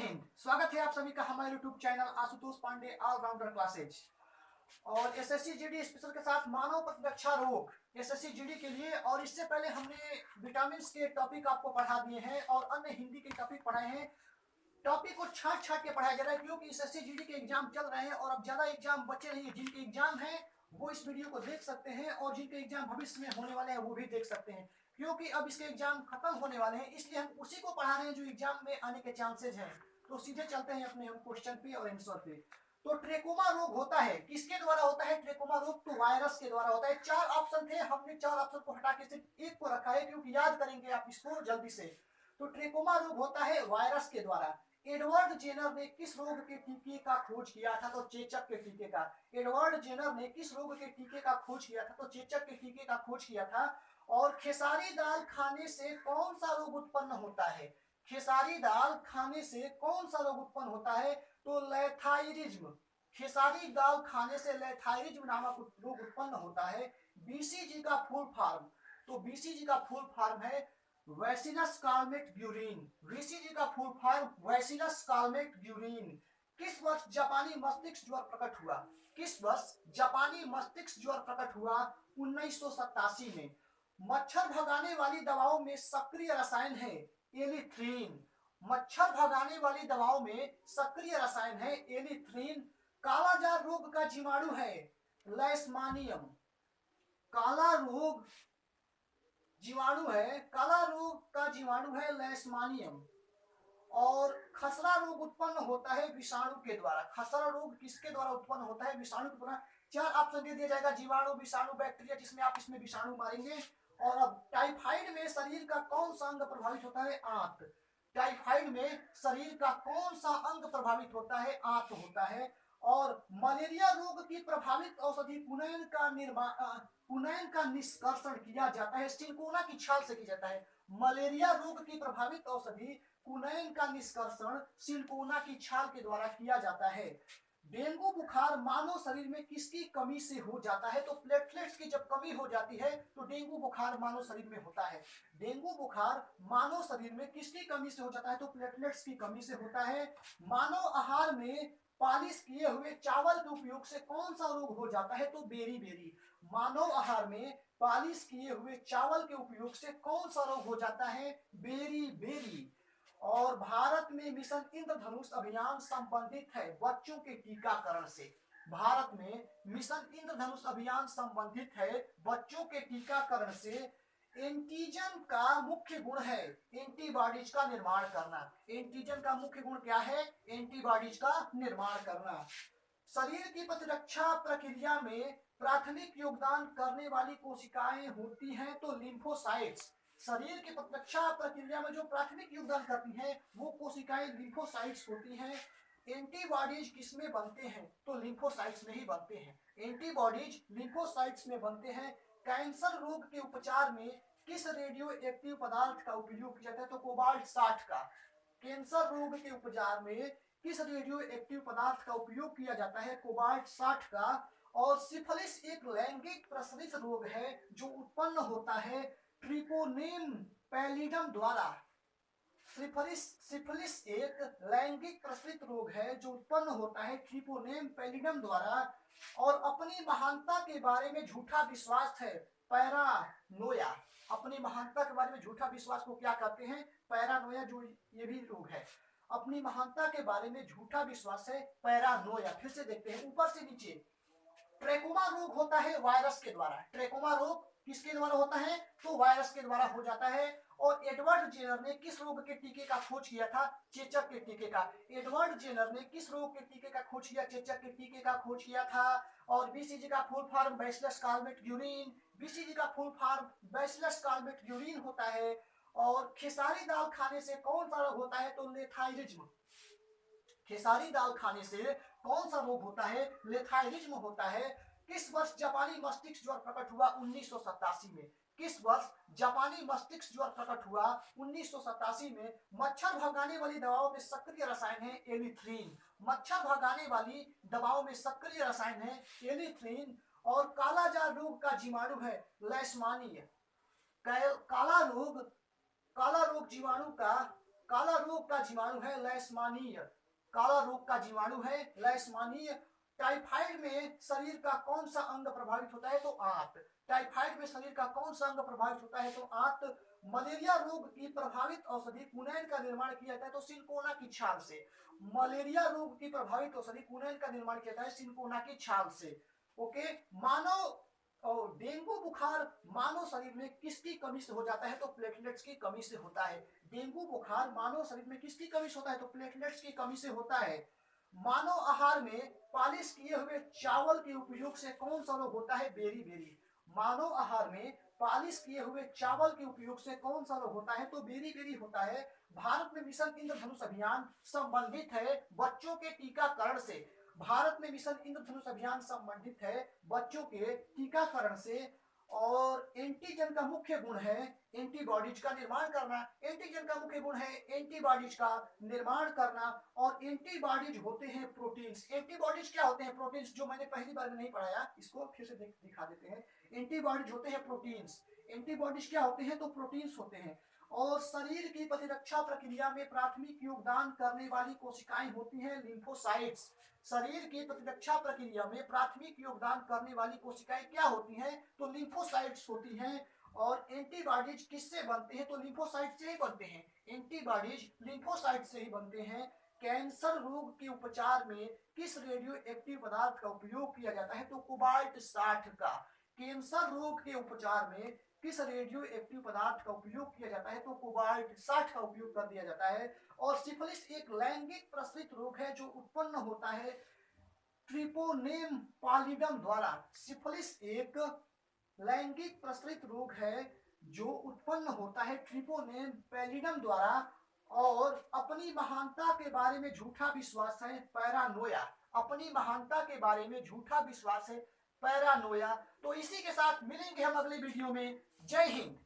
हिंद। स्वागत है आप सभी का हमारे YouTube channel Ashutosh Pandey all rounder classes और एसएससी जीडी स्पेशल के साथ मानव प्रतिरक्षा रोग एसएससी जीडी के लिए। और इससे पहले हमने विटामिन के टॉपिक आपको पढ़ा दिए हैं और अन्य हिंदी के टॉपिक पढ़ाए हैं। टॉपिक को छाट छाट के पढ़ाया जा रहा है क्योंकि एसएससी जीडी के एग्जाम चल रहे हैं और अब ज्यादा एग्जाम बचे नहीं है। जिनके एग्जाम है वो इस वीडियो को देख सकते हैं और जिनके एग्जाम भविष्य में होने वाले हैं वो भी देख सकते हैं, क्योंकि अब इसके एग्जाम खत्म होने वाले हैं। इसलिए हम उसी को पढ़ा रहे हैं जो एग्जाम में आने के चांसेज हैं। तो सीधे चलते हैं अपने हम क्वेश्चन पे और आंसर पे। तो ट्रेकोमा रोग होता है किसके द्वारा होता है? ट्रेकोमा रोग तो वायरस के द्वारा होता है। चार ऑप्शन थे, हमने चार ऑप्शन को हटा के सिर्फ एक को रखा है क्योंकि याद करेंगे आप इसको जल्दी से। तो ट्रेकोमा रोग होता है वायरस के द्वारा। एडवर्ड जेनर ने किस रोग के टीके का खोज किया था? तो चेचक के टीके का। एडवर्ड जेनर ने किस रोग के टीके का खोज किया था? तो चेचक के टीके का खोज किया था। और खेसारी दाल खाने से कौन सा रोग उत्पन्न होता है? खेसारी दाल खाने से कौन सा रोग उत्पन्न होता है? तो लेथाइरिज्म। खेसारी दाल खाने से लेथाइरिज्म नामक रोग उत्पन्न होता है। बीसीजी का फुल फॉर्म, तो बीसीजी का फुल फॉर्म है वैसिलस कार्मेट ब्यूरिन। बीसीजी का फुल फॉर्म वैसिलस कार्मेट ब्यूरिन। किस वर्ष जापानी मस्तिष्क ज्वर प्रकट हुआ? किस वर्ष जापानी मस्तिष्क ज्वर प्रकट हुआ? 1987 में। मच्छर भगाने वाली दवाओं में सक्रिय रसायन है एलिथ्रीन। मच्छर भगाने वाली दवाओं में सक्रिय रसायन है एलिथ्रीन। कालाजार रोग का जीवाणु है लेशमानियम। काला रोग जीवाणु है, काला रोग का जीवाणु है लेशमानियम। और खसरा रोग उत्पन्न होता है विषाणु के द्वारा। खसरा रोग किसके द्वारा उत्पन्न होता है? विषाणु के द्वारा। चार ऑप्शन दे दिया जाएगा, जीवाणु, विषाणु, बैक्टीरिया, जिसमें आप इसमें विषाणु मारेंगे। और अब टाइफाइड में शरीर का कौन सा अंग प्रभावित होता है? आंत। टाइफाइड में शरीर का कौन सा अंग प्रभावित होता है? आंत होता है। और मलेरिया रोग की प्रभावित औषधि पुनैन का निष्कर्षण किया जाता है सिलिकोना की छाल से किया जाता है। मलेरिया रोग की प्रभावित औषधि पुनैन का निष्कर्षण सिलिकोना की छाल के द्वारा किया जाता है। डेंगू बुखार मानव शरीर में किसकी कमी से हो जाता है? तो प्लेटलेट्स की जब कमी हो जाती है तो डेंगू बुखार मानव शरीर में होता है। डेंगू बुखार मानव शरीर में किसकी कमी से हो जाता है? तो प्लेटलेट्स की कमी से होता है। मानव आहार में पालिश किए हुए चावल के उपयोग से कौन सा रोग हो जाता है? तो बेरी। मानव आहार में पालिश किए हुए चावल के उपयोग से कौन सा रोग हो जाता है? बेरी। और भारत में मिशन इंद्रधनुष अभियान संबंधित है बच्चों के टीकाकरण से। भारत में मिशन इंद्रधनुष अभियान संबंधित है बच्चों के टीकाकरण से। एंटीजन का मुख्य गुण है एंटीबॉडीज का निर्माण करना। एंटीजन का मुख्य गुण क्या है? एंटीबॉडीज का निर्माण करना। शरीर की प्रतिरक्षा प्रक्रिया में प्राथमिक योगदान करने वाली कोशिकाएं होती हैं तो लिम्फोसाइट्स। शरीर की प्रतिरक्षा प्रक्रिया में जो प्राथमिक योगदान करती हैं वो कोशिकाएं लिम्फोसाइट्स होती हैं। एंटीबॉडीज किसमें बनते हैं? तो लिम्फोसाइट्स में ही बनते हैं। एंटीबॉडीज लिम्फोसाइट्स में बनते हैं। कैंसर रोग के उपचार में किस रेडियो एक्टिव पदार्थ का उपयोग किया जाता है? तो कोबाल्ट 60 का। कैंसर रोग के उपचार में किस रेडियो एक्टिव पदार्थ का उपयोग किया जाता है? कोबाल्ट 60 का। और सिफिलिस एक लैंगिक प्रसरित रोग है जो उत्पन्न होता है ट्रिपोनेम पैलिडम द्वारा। सिफिलिस एक लैंगिक प्रसरित रोग है जो उत्पन्न होता है ट्रिपोनेम पैलिडम द्वारा। और अपनी महानता के बारे में झूठा विश्वास है पैरानोया। अपनी महानता के बारे में झूठा विश्वास को क्या कहते हैं? पैरानोया। जो ये भी रोग है, अपनी महानता के बारे में झूठा विश्वास है पैरानोया। फिर से देखते हैं ऊपर से नीचे। ट्रेकोमा रोग होता है वायरस के द्वारा। ट्रेकोमा रोग किसके द्वारा होता है? तो वायरस के द्वारा हो जाता है। और एडवर्ड जेनर ने किस रोग के टीके का खोज किया था? चेचक के टीके का। एडवर्ड जेनर ने किस रोग के टीके का खोज किया? चेचक के टीके का खोज किया था। और बीसीजी का full form bacillus Calmette Guerin. BCG का full form bacillus Calmette Guerin होता है। और खेसारी दाल खाने से कौन सा रोग होता है? तो लेथाइरिज्म। खेसारी दाल खाने से कौन सा रोग होता है? लेथाइरिज्म होता है। किस वर्ष जापानी मस्तिष्क ज्वर प्रकट हुआ? 1987 में। किस वर्ष जापानी मस्तिष्क ज्वर प्रकट हुआ? 1987 में। मच्छर भगाने वाली दवाओं में सक्रिय रसायन है एलिथ्रीन। मच्छर भगाने वाली दवाओं में सक्रिय रसायन है एलिथ्रीन। और कालाजार रोग का जीवाणु है लेशमानियम। काला रोग जीवाणु का काला रोग का जीवाणु है लेशमानिया, काला रोग का जीवाणु है लेशमानिया। टाइफाइड में शरीर का कौन सा अंग प्रभावित होता है? तो आंत। टाइफाइड में शरीर का कौन सा अंग प्रभावित होता है? तो आंत। मलेरिया रोग की प्रभावित औषधि कुनैन का निर्माण किया जाता है तो सिनकोना की छाल से। मलेरिया रोग की प्रभावित औषधि कुनैन का निर्माण किया जाता है सिनकोना की छाल से। ओके। मानव और डेंगू बुखार मानव शरीर में किसकी कमी से हो जाता है? तो प्लेटलेट्स की कमी से होता है। डेंगू बुखार मानव शरीर में किसकी कमी से होता है? तो प्लेटलेट्स की कमी से होता है। मानव आहार में पालिश किए हुए चावल के उपयोग से कौन सा रोग होता है? Berry berry. मानव आहार में पालिश किए हुए चावल के उपयोग से कौन सा रोग होता है? तो बेरी बेरी होता है। भारत में मिशन इंद्रधनुष अभियान संबंधित है बच्चों के टीकाकरण से। भारत में मिशन इंद्रधनुष अभियान संबंधित है बच्चों के टीकाकरण से। और एंटीजन का मुख्य गुण है एंटीबॉडीज का निर्माण करना। एंटीजन का मुख्य गुण है एंटीबॉडीज का निर्माण करना। और एंटीबॉडीज होते हैं प्रोटीन्स। एंटीबॉडीज क्या होते हैं? प्रोटीन्स, जो मैंने पहली बार में नहीं पढ़ाया, इसको फिर से दिखा देते हैं। एंटीबॉडीज होते हैं प्रोटीन्स। एंटीबॉडीज क्या होते हैं? तो प्रोटीन्स होते हैं। और शरीर की प्रतिरक्षा प्रक्रिया में प्राथमिक योगदान करने वाली कोशिकाएं होती हैं लिम्फोसाइट्स। शरीर की प्रतिरक्षा प्रक्रिया में प्राथमिक योगदान करने वाली कोशिकाएं क्या होती हैं? तो लिम्फोसाइट्स होती हैं। और एंटीबॉडीज किससे बनते हैं? तो लिम्फोसाइट से ही बनते हैं। एंटीबॉडीज लिम्फोसाइट से ही बनते हैं। कैंसर रोग के उपचार में किस रेडियो एक्टिव पदार्थ का उपयोग किया जाता है? तो कोबाल्ट 60 का। कैंसर रोग के उपचार में किस रेडियो एक्टिव पदार्थ का उपयोग किया जाता है? तो कोबाल्ट 60 का उपयोग कर दिया जाता है। और सिफिलिस एक लैंगिक प्रसरित रोग है जो उत्पन्न होता है ट्रिपोनेम पालिडम द्वारा। सिफिलिस एक लैंगिक प्रसरित रोग है जो उत्पन्न होता है ट्रिपोनेम पैलिडम द्वारा। और अपनी महानता के बारे में झूठा विश्वास है पैरानोया। अपनी महानता के बारे में झूठा विश्वास है पैरानोया। तो इसी के साथ मिलेंगे हम अगले वीडियो में। जय हिंद।